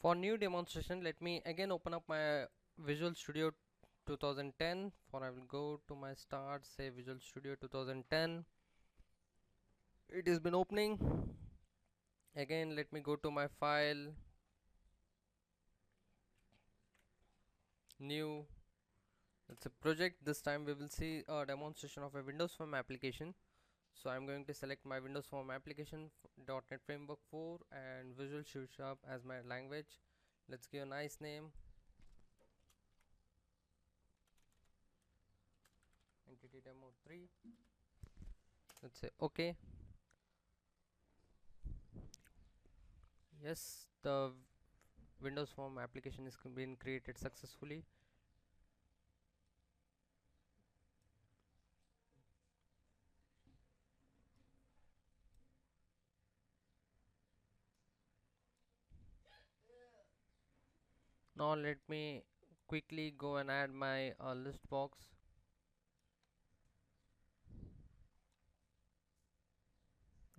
For new demonstration, let me again open up my Visual Studio 2010. For I will go to my start, say Visual Studio 2010. It has been opening. Again, let me go to my file, new. It's a project. This time we will see a demonstration of a Windows Form application. So I'm going to select my Windows Form application, .NET Framework 4 and Visual Studio Sharp as my language. Let's give a nice name, Entity Demo 3. Let's say OK. Yes, the Windows Form application is been created successfully. Now let me quickly go and add my list box.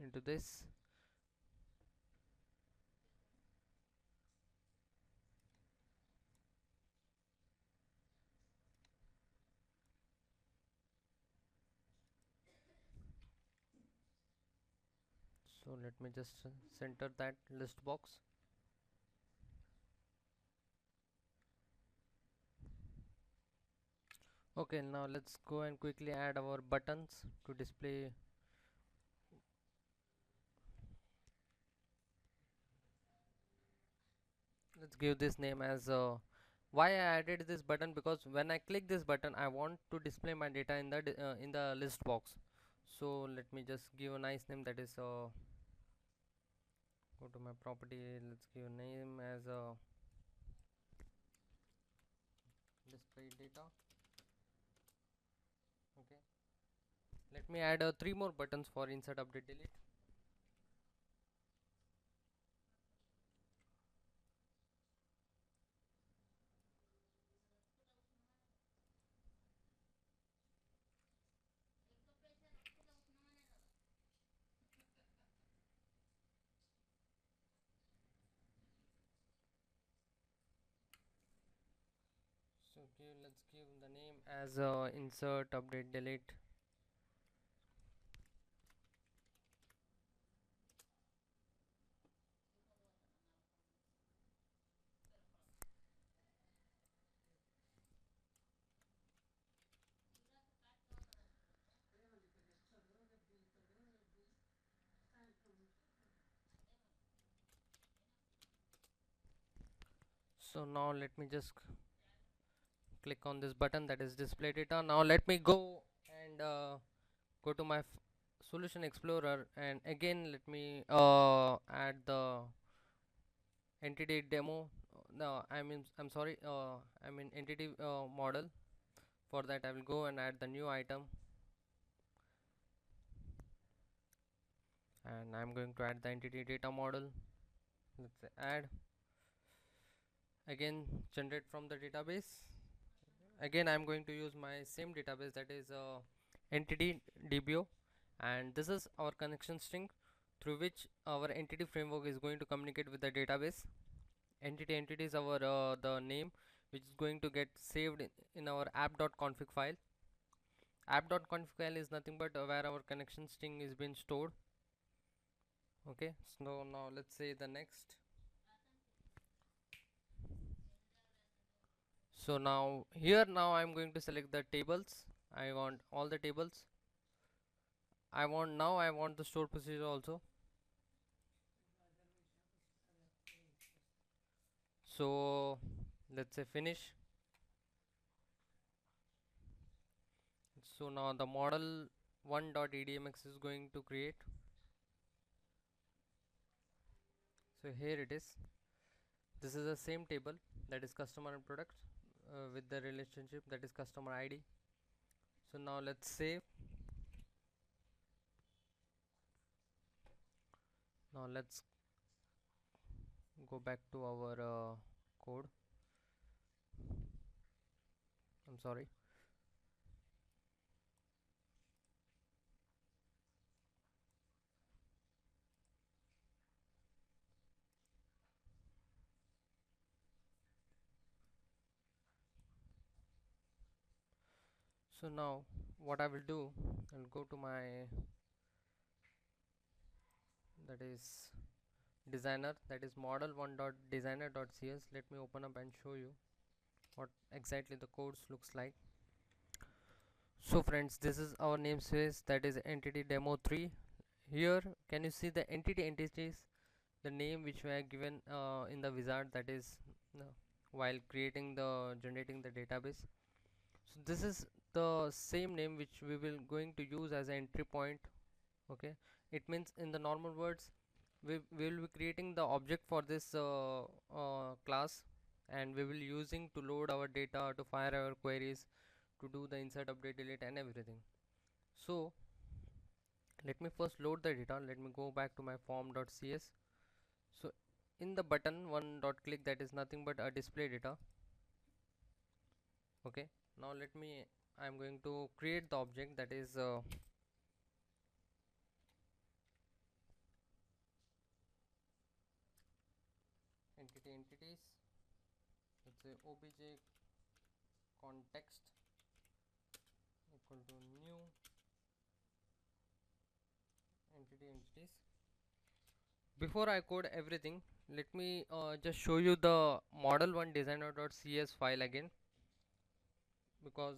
Into this. So let me just center that list box. Okay, now let's go and quickly add our buttons to display. Let's give this name as why I added this button, because when I click this button I want to display my data in the list box. So let me just give a nice name, that is go to my property, let's give a name as display data. Okay, let me add three more buttons for insert, update, delete. So let's give the name as insert, update, delete. So now let me just click on this button, that is display data. Now let me go and go to my solution explorer, and again let me add the entity demo. No, I'm sorry, I mean entity model. For that I will go and add the new item, and I'm going to add the entity data model. Let's say add, again generate from the database. Again I'm going to use my same database, that is entity dbo, and this is our connection string through which our entity framework is going to communicate with the database. Entity is our the name which is going to get saved in our app.config file. App.config file is nothing but where our connection string is being stored. Okay, so now let's say the next. So now here, now I'm going to select the tables. I want all the tables. I want the store procedure also. So let's say finish. So now the model 1.edmx is going to create. So here it is. This is the same table, that is customer and product, with the relationship, that is customer ID. So now let's save. Now let's go back to our code. I'm sorry. So now what I will do, I'll go to my, that is designer, that is model1.designer.cs. Let me open up and show you what exactly the codes looks like. So friends, this is our namespace, that is entity demo 3. Here can you see the entity entities, the name which were given in the wizard, that is uh, while creating the generating the database. So this is the same name which we will going to use as an entry point. Okay, it means in the normal words, we will be creating the object for this class, and we will using to load our data, to fire our queries, to do the insert, update, delete and everything. So let me first load the data. Let me go back to my form.cs. So in the button one dot click, that is nothing but a display data. Okay, now let me, I'm going to create the object, that is entities. Let's say obj context equal to new entities. Before I code everything, let me just show you the model1 designer.cs file again, because